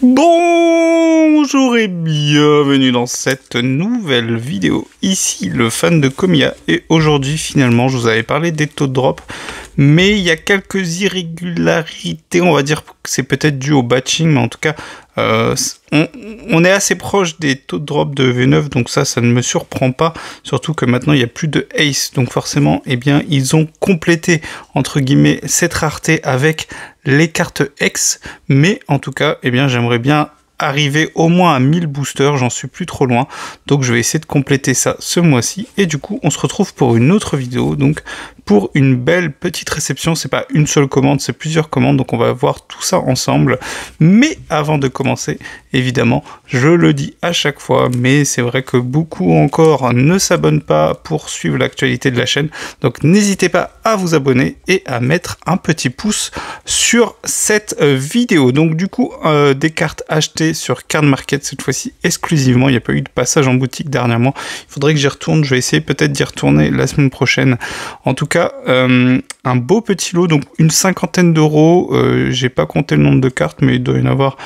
Bonjour et bienvenue dans cette nouvelle vidéo. Ici le fan de Komiya et aujourd'hui finalement je vous avais parlé des taux de drop, mais il y a quelques irrégularités, on va dire que c'est peut-être dû au batching, mais en tout cas on est assez proche des taux de drop de V9, donc ça ne me surprend pas, surtout que maintenant il n'y a plus de Ace, donc forcément eh bien ils ont complété entre guillemets cette rareté avec les cartes X, mais en tout cas eh bien j'aimerais bien arriver au moins à 1000 boosters, j'en suis plus trop loin, donc je vais essayer de compléter ça ce mois-ci, et du coup on se retrouve pour une autre vidéo, donc pour une belle petite réception. C'est pas une seule commande, c'est plusieurs commandes, donc on va voir tout ça ensemble. Mais avant de commencer, évidemment, je le dis à chaque fois, mais c'est vrai que beaucoup encore ne s'abonnent pas pour suivre l'actualité de la chaîne, donc n'hésitez pas à vous abonner et à mettre un petit pouce sur cette vidéo. Donc du coup, des cartes achetées sur Card Market cette fois-ci exclusivement, il n'y a pas eu de passage en boutique dernièrement, il faudrait que j'y retourne, je vais essayer peut-être d'y retourner la semaine prochaine. En tout cas, un beau petit lot, donc une cinquantaine d'euros, j'ai pas compté le nombre de cartes, mais il doit y en avoir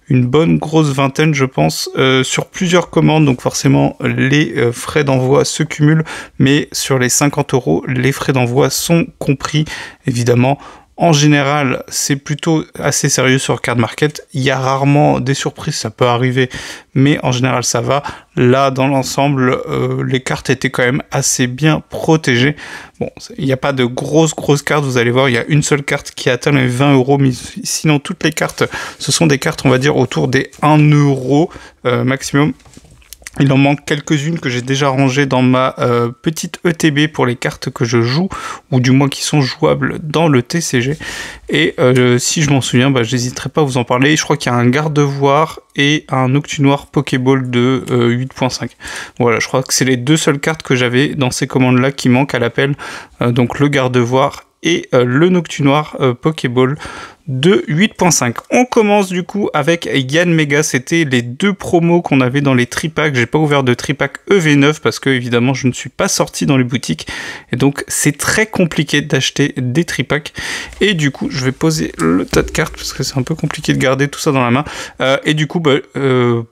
une bonne grosse vingtaine je pense, sur plusieurs commandes, donc forcément les frais d'envoi se cumulent, mais sur les 50 euros, les frais d'envoi sont compris évidemment. En général, c'est plutôt assez sérieux sur Card Market. Il y a rarement des surprises, ça peut arriver, mais en général, ça va. Là, dans l'ensemble, les cartes étaient quand même assez bien protégées. Bon, il n'y a pas de grosses cartes, vous allez voir, il y a une seule carte qui atteint les 20 euros, mais sinon, toutes les cartes, ce sont des cartes, on va dire, autour des 1 euro maximum. Il en manque quelques-unes que j'ai déjà rangées dans ma petite ETB pour les cartes que je joue, ou du moins qui sont jouables dans le TCG. Et si je m'en souviens, j'hésiterai pas à vous en parler. Je crois qu'il y a un garde-voir et un Noctunoir Pokéball de 8.5. Voilà, je crois que c'est les deux seules cartes que j'avais dans ces commandes-là qui manquent à l'appel. Donc le garde-voir et le Noctunoir Pokéball de 8.5. On commence du coup avec Yanmega. C'était les deux promos qu'on avait dans les tripacks. J'ai pas ouvert de tripack EV9 parce que évidemment je ne suis pas sorti dans les boutiques et donc c'est très compliqué d'acheter des tripacks. Et du coup je vais poser le tas de cartes parce que c'est un peu compliqué de garder tout ça dans la main. Et du coup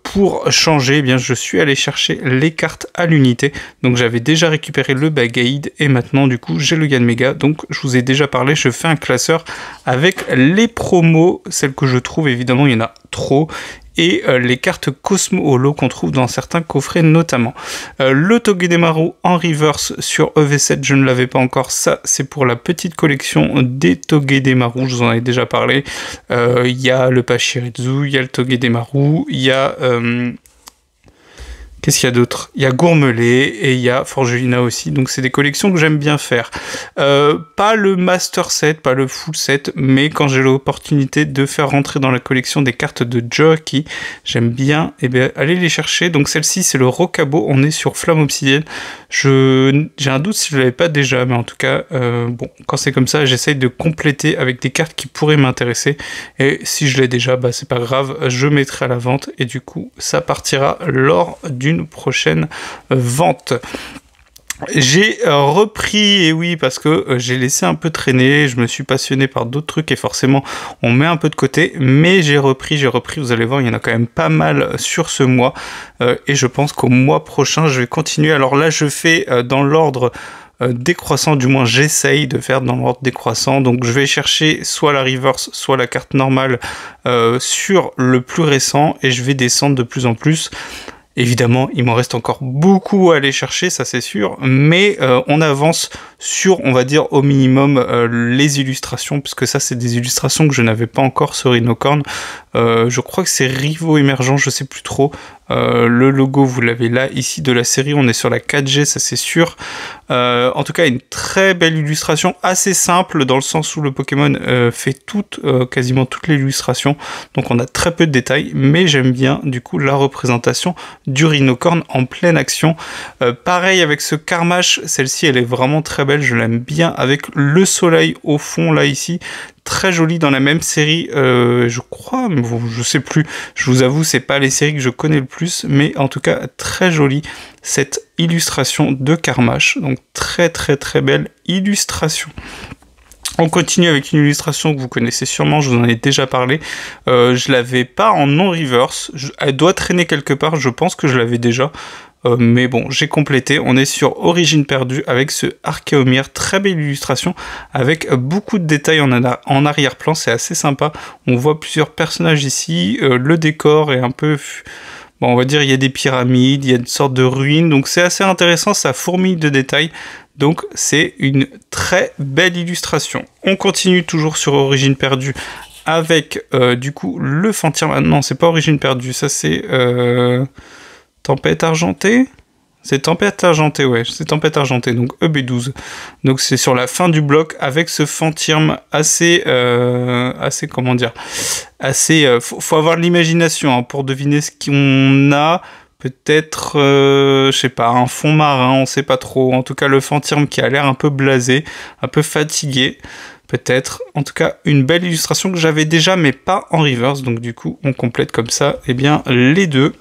pour changer, eh bien je suis allé chercher les cartes à l'unité. Donc j'avais déjà récupéré le Bagaid et maintenant du coup j'ai le Yanmega. Donc je vous ai déjà parlé, je fais un classeur avec les promos, celles que je trouve, évidemment il y en a trop, et les cartes Cosmo Holo qu'on trouve dans certains coffrets notamment. Le Togedemaru en reverse sur EV7, je ne l'avais pas encore, ça c'est pour la petite collection des Togedemaru, je vous en ai déjà parlé. Il y a le Pachirisu, il y a le Togedemaru, il y a... qu'est-ce qu'il y a d'autre? Il y a Gourmelet et il y a Forgelina aussi, donc c'est des collections que j'aime bien faire. Pas le master set, pas le full set, mais quand j'ai l'opportunité de faire rentrer dans la collection des cartes de Jockey, j'aime bien aller les chercher. Donc celle-ci c'est le Rocabo, on est sur Flamme Obsidienne. J'ai un doute si je ne l'avais pas déjà, mais en tout cas, bon, quand c'est comme ça, j'essaye de compléter avec des cartes qui pourraient m'intéresser. Et si je l'ai déjà, c'est pas grave, je mettrai à la vente et du coup, ça partira lors d'une prochaine vente. J'ai repris, et oui, parce que j'ai laissé un peu traîner, je me suis passionné par d'autres trucs et forcément on met un peu de côté, mais j'ai repris, vous allez voir, il y en a quand même pas mal sur ce mois, et je pense qu'au mois prochain je vais continuer. Alors là je fais dans l'ordre décroissant, du moins j'essaye de faire dans l'ordre décroissant, donc je vais chercher soit la reverse, soit la carte normale sur le plus récent, et je vais descendre de plus en plus. Évidemment, il m'en reste encore beaucoup à aller chercher, ça c'est sûr, mais on avance sur, on va dire, au minimum, les illustrations, puisque ça c'est des illustrations que je n'avais pas encore sur Rhinocorn. Je crois que c'est Rivo Émergent, je sais plus trop. Le logo, vous l'avez là, ici, de la série, on est sur la 4G, ça c'est sûr. En tout cas, une très belle illustration, assez simple, dans le sens où le Pokémon fait quasiment toutes les illustrations, donc on a très peu de détails, mais j'aime bien, du coup, la représentation du Rhinocorn en pleine action. Pareil avec ce Carmash, celle-ci, elle est vraiment très belle, je l'aime bien, avec le soleil au fond, là, ici, très joli dans la même série, je crois, mais bon, je sais plus, je vous avoue, c'est pas les séries que je connais le plus, mais en tout cas, très jolie cette illustration de Carmash, donc très belle illustration. On continue avec une illustration que vous connaissez sûrement, je vous en ai déjà parlé. Je l'avais pas en non-reverse, elle doit traîner quelque part, je pense que je l'avais déjà. Mais bon, j'ai complété. On est sur Origine perdue avec ce Archaeomir, très belle illustration, avec beaucoup de détails en arrière-plan, c'est assez sympa. On voit plusieurs personnages ici, le décor est un peu... Bon, on va dire il y a des pyramides, il y a une sorte de ruines, donc c'est assez intéressant, ça fourmille de détails. Donc c'est une très belle illustration. On continue toujours sur Origine perdue avec du coup le Fantir... Non, c'est pas Origine perdue, ça c'est Tempête argentée. C'est Tempête argentée, ouais, c'est Tempête argentée, donc EB12. Donc c'est sur la fin du bloc avec ce Fantirm assez, comment dire, assez, faut avoir de l'imagination hein, pour deviner ce qu'on a. Peut-être, je sais pas, un fond marin, on sait pas trop. En tout cas, le Fantirm qui a l'air un peu blasé, un peu fatigué. Peut-être, en tout cas, une belle illustration que j'avais déjà, mais pas en reverse. Donc du coup, on complète comme ça, eh bien, les deux.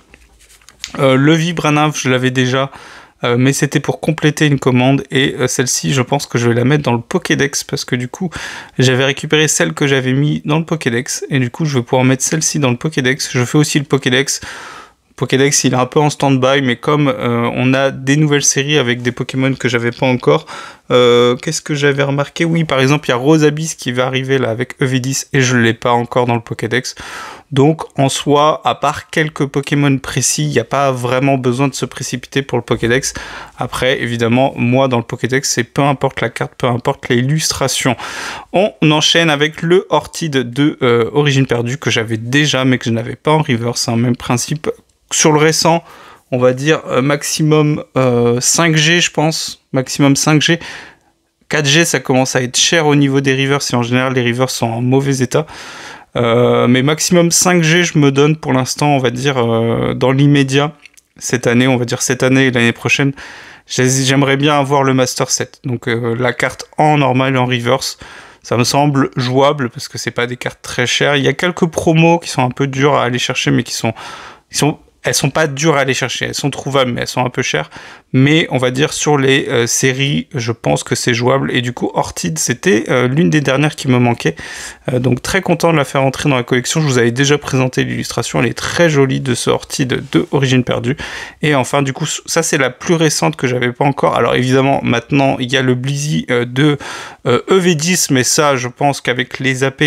Le Vibranave, je l'avais déjà, mais c'était pour compléter une commande, et celle-ci, je pense que je vais la mettre dans le Pokédex, parce que du coup, j'avais récupéré celle que j'avais mis dans le Pokédex, et du coup, je vais pouvoir mettre celle-ci dans le Pokédex. Je fais aussi le Pokédex. Pokédex, il est un peu en stand-by, mais comme on a des nouvelles séries avec des Pokémon que j'avais pas encore, qu'est-ce que j'avais remarqué? Oui, par exemple, il y a Rosabyss qui va arriver là avec EV10 et je l'ai pas encore dans le Pokédex. Donc, en soi, à part quelques Pokémon précis, il n'y a pas vraiment besoin de se précipiter pour le Pokédex. Après, évidemment, moi, dans le Pokédex, c'est peu importe la carte, peu importe l'illustration. On enchaîne avec le Orchid de Origine perdue que j'avais déjà, mais que je n'avais pas en reverse. C'est un même principe. Sur le récent, on va dire maximum 5G, je pense. Maximum 5G. 4G, ça commence à être cher au niveau des rivers, et en général, les rivers sont en mauvais état. Mais maximum 5G, je me donne pour l'instant, on va dire, dans l'immédiat. Cette année, on va dire cette année et l'année prochaine. J'aimerais bien avoir le Master 7. Donc la carte en normal et en reverse. Ça me semble jouable parce que c'est pas des cartes très chères. Il y a quelques promos qui sont un peu dures à aller chercher, mais elles sont pas dures à aller chercher, elles sont trouvables, mais elles sont un peu chères. Mais on va dire sur les séries, je pense que c'est jouable. Et du coup, Orchid, c'était l'une des dernières qui me manquait. Donc très content de la faire entrer dans la collection. Je vous avais déjà présenté l'illustration, elle est très jolie de ce Orchid de Origine perdue. Et enfin, du coup, ça c'est la plus récente que j'avais pas encore. Alors évidemment, maintenant, il y a le Blizzy de EV10, mais ça, je pense qu'avec les AP...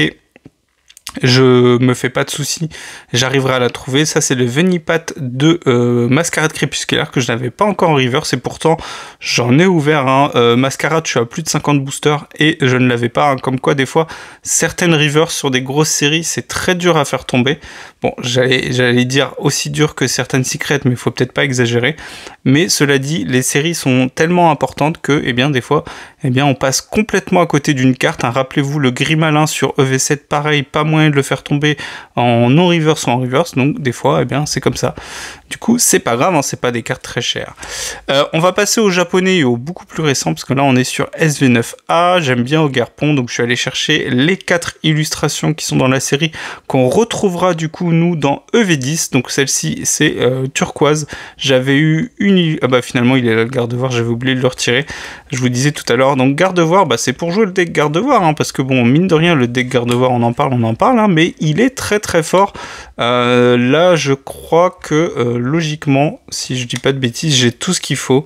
je me fais pas de soucis, j'arriverai à la trouver. Ça c'est le Venipat de Mascarade Crépusculaire que je n'avais pas encore en reverse, et pourtant j'en ai ouvert un. Mascarade, je suis à plus de 50 boosters et je ne l'avais pas. Comme quoi des fois certaines reverse sur des grosses séries c'est très dur à faire tomber. Bon, j'allais dire aussi dur que certaines secrètes, mais il faut peut-être pas exagérer. Mais cela dit, les séries sont tellement importantes que, eh bien, des fois, eh bien, on passe complètement à côté d'une carte. Hein. Rappelez-vous, le Grimalin sur EV7, pareil, pas moyen de le faire tomber en non-reverse ou en reverse. Donc, des fois, eh bien, c'est comme ça. Du coup, c'est pas grave, hein, c'est pas des cartes très chères. On va passer au japonais et au beaucoup plus récent, parce que là, on est sur SV9A. J'aime bien Ogerpon, donc je suis allé chercher les 4 illustrations qui sont dans la série, qu'on retrouvera du coup, nous, dans EV10. Donc, celle-ci, c'est turquoise. J'avais eu une... Ah bah, finalement, il est là, le garde-voir, j'avais oublié de le retirer. Je vous disais tout à l'heure, donc garde-voir, bah, c'est pour jouer le deck garde-voir, hein, parce que bon, mine de rien, le deck garde-voir, on en parle, hein, mais il est très très fort. Là, je crois que logiquement, si je dis pas de bêtises, j'ai tout ce qu'il faut.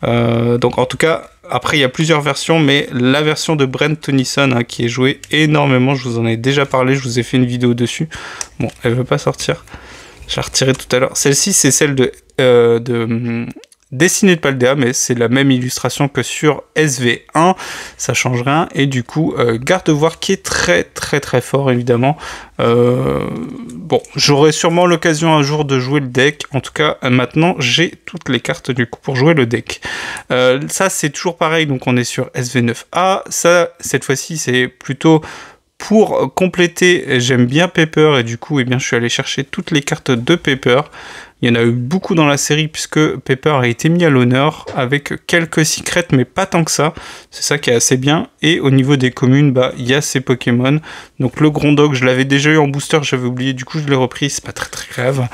Donc en tout cas, après il y a plusieurs versions, mais la version de Brent Tennyson hein, qui est jouée énormément, je vous en ai déjà parlé, je vous ai fait une vidéo dessus. Bon, elle veut pas sortir. Je l'ai retirée tout à l'heure. Celle-ci, c'est celle de Dessinée de Paldea, mais c'est la même illustration que sur SV1, ça change rien, et du coup, garde-voir qui est très très très fort, évidemment. Bon, j'aurai sûrement l'occasion un jour de jouer le deck, en tout cas, maintenant, j'ai toutes les cartes, du coup, pour jouer le deck. Ça, c'est toujours pareil, donc on est sur SV9A, ça, cette fois-ci, c'est plutôt... Pour compléter, j'aime bien Pepper et du coup, eh bien, je suis allé chercher toutes les cartes de Pepper. Il y en a eu beaucoup dans la série puisque Pepper a été mis à l'honneur avec quelques secrets, mais pas tant que ça. C'est ça qui est assez bien. Et au niveau des communes, bah, il y a ces Pokémon. Donc le Grondog, je l'avais déjà eu en booster, j'avais oublié, du coup je l'ai repris, c'est pas très très grave.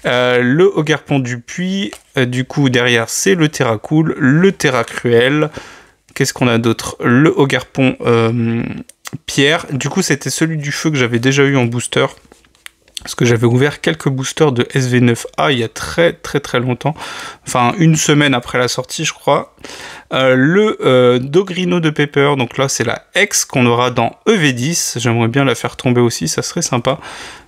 Le Ogerpon du Puits, du coup derrière c'est le Terracool, le Terracruel. Qu'est-ce qu'on a d'autre? Le Ogarpon Pierre. Du coup, c'était celui du feu que j'avais déjà eu en booster. Parce que j'avais ouvert quelques boosters de SV9A il y a très longtemps. Enfin, une semaine après la sortie, je crois. Le Dogrino de Pepper, donc là c'est la X qu'on aura dans EV10. J'aimerais bien la faire tomber aussi, ça serait sympa.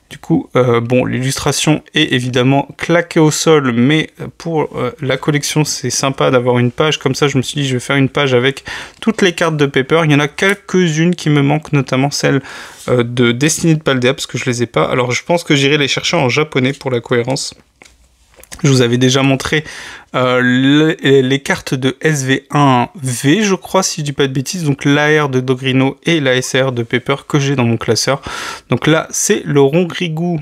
Du coup, bon, l'illustration est évidemment claquée au sol, mais pour la collection, c'est sympa d'avoir une page. Comme ça, je me suis dit, je vais faire une page avec toutes les cartes de Pepper. Il y en a quelques-unes qui me manquent, notamment celle de Destiny de Paldea, parce que je les ai pas. Alors, je pense que j'irai les chercher en japonais pour la cohérence. Je vous avais déjà montré les cartes de SV1V, je crois, si je dis pas de bêtises. Donc l'AR de Dogrino et la SR de Pepper que j'ai dans mon classeur. Donc là, c'est le Rongrigou.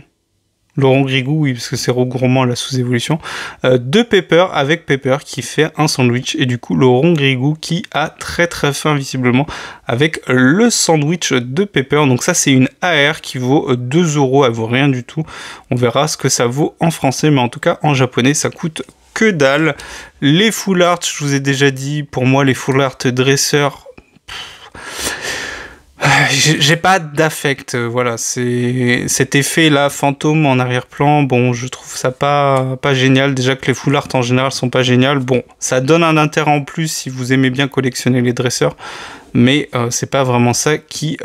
Le Rongrigou, oui, parce que c'est regroupement la sous-évolution, de Pepper avec Pepper qui fait un sandwich. Et du coup, le Rongrigou qui a très faim visiblement avec le sandwich de Pepper. Donc ça, c'est une AR qui vaut 2 €, elle vaut rien du tout. On verra ce que ça vaut en français, mais en tout cas, en japonais, ça coûte que dalle. Les full art, je vous ai déjà dit, pour moi, les full art dresseurs... J'ai pas d'affect, voilà, c'est cet effet là, fantôme en arrière-plan, bon, je trouve ça pas génial, déjà que les full art en général sont pas géniales, bon, ça donne un intérêt en plus si vous aimez bien collectionner les dresseurs, mais c'est pas vraiment ça qui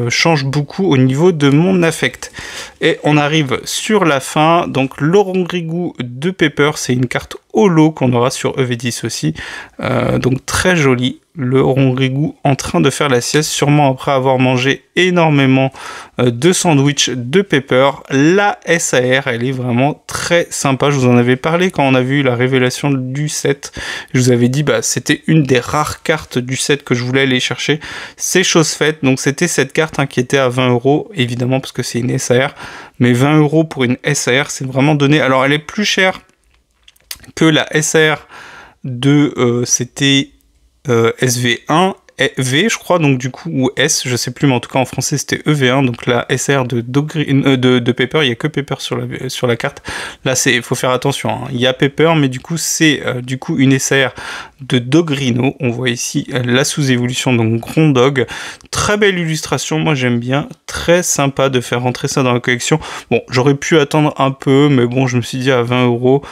change beaucoup au niveau de mon affect. Et on arrive sur la fin, donc le Rongrigou de Pepper, c'est une carte holo qu'on aura sur EV10 aussi, donc très jolie. Le Rongrigou en train de faire la sieste, sûrement après avoir mangé énormément de sandwich de Pepper. La SAR, elle est vraiment très sympa. Je vous en avais parlé quand on a vu la révélation du set. Je vous avais dit, bah, c'était une des rares cartes du set que je voulais aller chercher. C'est chose faite. Donc c'était cette carte qui était à 20 €, évidemment, parce que c'est une SAR. Mais 20 € pour une SAR, c'est vraiment donné. Alors elle est plus chère que la SAR de... c'était... SV1, V je crois, donc du coup, ou S, je sais plus, mais en tout cas en français c'était EV1, donc la SR de Pepper, il n'y a que Pepper sur la carte. Là, il faut faire attention, hein. Il y a Pepper, mais du coup, c'est du coup une SR de Dogrino. On voit ici la sous-évolution, donc Grondog. Très belle illustration, moi j'aime bien, très sympa de faire rentrer ça dans la collection. Bon, j'aurais pu attendre un peu, mais bon, je me suis dit à 20 €.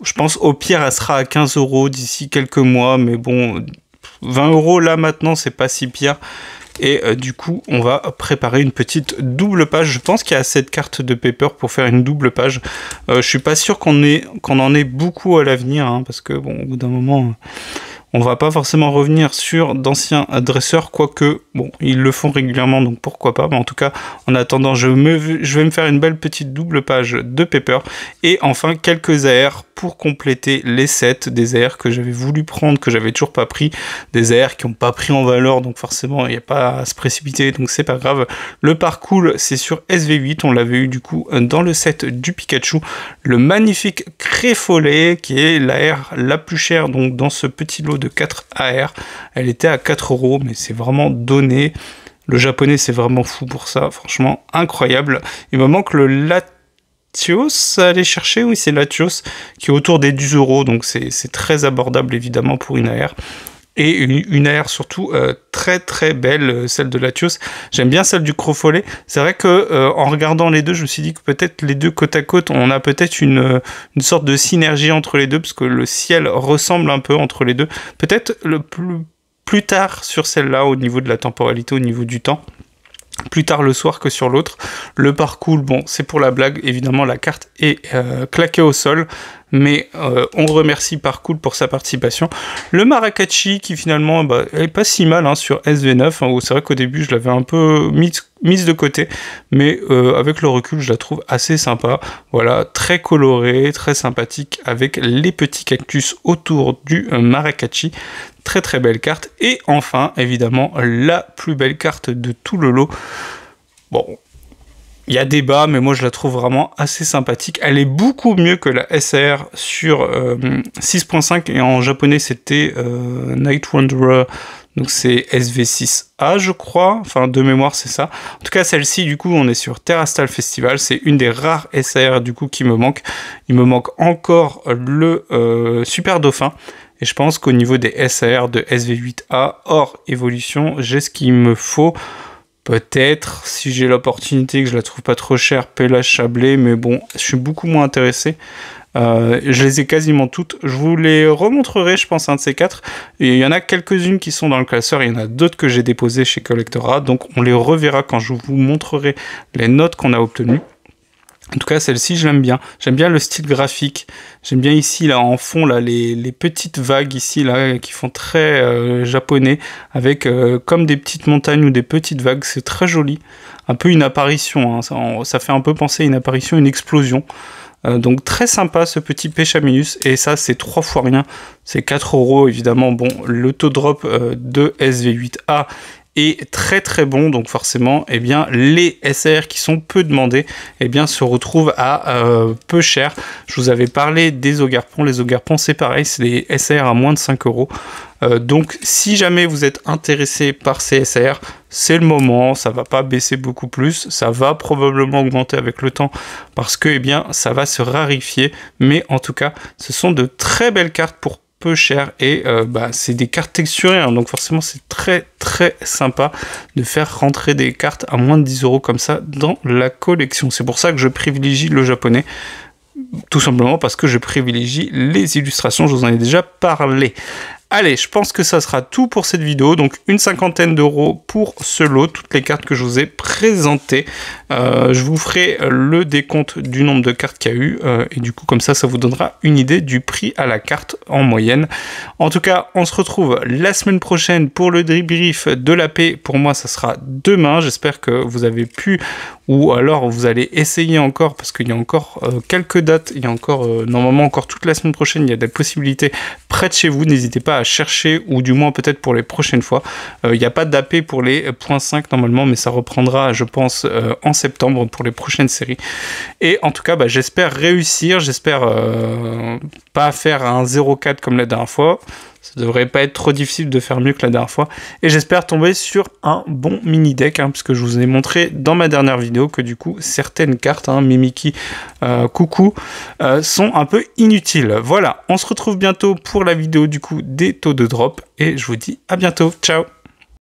Je pense au pire elle sera à 15 € d'ici quelques mois, mais bon, 20 € là maintenant c'est pas si pire. Et du coup on va préparer une petite double page. Je pense qu'il y a cette carte de Pepper pour faire une double page. Je suis pas sûr qu'on en ait beaucoup à l'avenir, hein, parce que bon, au bout d'un moment... on va pas forcément revenir sur d'anciens dresseurs, quoique, bon, ils le font régulièrement, donc pourquoi pas. Mais en tout cas, en attendant, je vais me faire une belle petite double page de Pepper. Et enfin, quelques AR pour compléter les sets, des AR que j'avais voulu prendre, que j'avais toujours pas pris, des AR qui n'ont pas pris en valeur, donc forcément, il n'y a pas à se précipiter, donc c'est pas grave. Le parcours, c'est sur SV8, on l'avait eu du coup dans le set du Pikachu. Le magnifique Créfollet, qui est l'AR la plus chère, donc dans ce petit lot de 4 AR, elle était à 4 €, mais c'est vraiment donné. Le japonais c'est vraiment fou pour ça, franchement incroyable. Il me manque le Latios à aller chercher, oui c'est Latios, qui est autour des 10 €, donc c'est très abordable évidemment pour une AR. Et une AR surtout très belle, celle de Latios. J'aime bien celle du Crofollet. C'est vrai que en regardant les deux, je me suis dit que peut-être les deux côte à côte, on a peut-être une sorte de synergie entre les deux, parce que le ciel ressemble un peu entre les deux. Peut-être le plus tard sur celle-là, au niveau de la temporalité, au niveau du temps. Plus tard le soir que sur l'autre. Le parcours, bon, c'est pour la blague, évidemment, la carte est claquée au sol, mais on remercie Parcours pour sa participation. Le Maracatchi, qui finalement, bah, est pas si mal, hein, sur SV9, hein, où c'est vrai qu'au début, je l'avais un peu mise de côté, mais avec le recul, je la trouve assez sympa. Voilà, très colorée, très sympathique, avec les petits cactus autour du Maracatchi. Très belle carte. Et enfin, évidemment, la plus belle carte de tout le lot. Bon, il y a débat, mais moi je la trouve vraiment assez sympathique. Elle est beaucoup mieux que la SR sur 6.5, et en japonais c'était Night Wanderer, donc c'est SV6A je crois, enfin de mémoire c'est ça. En tout cas celle-ci du coup on est sur Terrastal Festival, c'est une des rares SR du coup qui me manque. Il me manque encore le Super Dauphin, Et je pense qu'au niveau des SAR de SV8A hors évolution, j'ai ce qu'il me faut. Peut-être, si j'ai l'opportunité, que je la trouve pas trop chère, Pélage Chablais, mais bon, je suis beaucoup moins intéressé. Je les ai quasiment toutes. Je vous les remontrerai, je pense, un de ces quatre. Et il y en a quelques-unes qui sont dans le classeur. Il y en a d'autres que j'ai déposées chez Collectora. Donc, on les reverra quand je vous montrerai les notes qu'on a obtenues. En tout cas, celle-ci, je l'aime bien. J'aime bien le style graphique. J'aime bien ici, là, en fond, là, les petites vagues ici, là, qui font très japonais, avec comme des petites montagnes ou des petites vagues. C'est très joli. Un peu une apparition, hein. Ça fait un peu penser à une apparition, une explosion. Donc très sympa ce petit Pêchaminus, et ça c'est 3 fois rien, c'est 4 € évidemment. Bon, l'autodrop de SV8A est très très bon, donc forcément eh bien les SR qui sont peu demandés eh bien se retrouvent à peu cher. Je vous avais parlé des Ogarpon, les Ogarpon c'est pareil, c'est des SR à moins de 5 €. Donc si jamais vous êtes intéressé par ces SR, c'est le moment, ça va pas baisser beaucoup plus, ça va probablement augmenter avec le temps parce que eh bien ça va se raréfier, mais en tout cas ce sont de très belles cartes pour peu cher, et c'est des cartes texturées, hein, donc forcément c'est très très sympa de faire rentrer des cartes à moins de 10 € comme ça dans la collection. C'est pour ça que je privilégie le japonais, tout simplement parce que je privilégie les illustrations, je vous en ai déjà parlé. Allez, je pense que ça sera tout pour cette vidéo. Donc une 50aine d'euros pour ce lot, toutes les cartes que je vous ai présentées. Je vous ferai le décompte du nombre de cartes qu'il y a eu. Et du coup, comme ça vous donnera une idée du prix à la carte en moyenne. En tout cas, on se retrouve la semaine prochaine pour le débrief de l'AP. Pour moi, ça sera demain. J'espère que vous avez pu, ou alors vous allez essayer encore, parce qu'il y a encore quelques dates. Il y a encore, normalement, encore toute la semaine prochaine, il y a des possibilités près de chez vous. N'hésitez pas à chercher, ou du moins peut-être pour les prochaines fois. Il n'y a pas d'AP pour les .5 normalement, mais ça reprendra, je pense, en septembre pour les prochaines séries. Et en tout cas, j'espère réussir, j'espère pas faire un 0,4 comme la dernière fois. Ça devrait pas être trop difficile de faire mieux que la dernière fois. Et j'espère tomber sur un bon mini deck, hein, puisque je vous ai montré dans ma dernière vidéo que du coup, certaines cartes, hein, Mimiki, Coucou, sont un peu inutiles. Voilà, on se retrouve bientôt pour la vidéo du coup des taux de drop. Et je vous dis à bientôt. Ciao!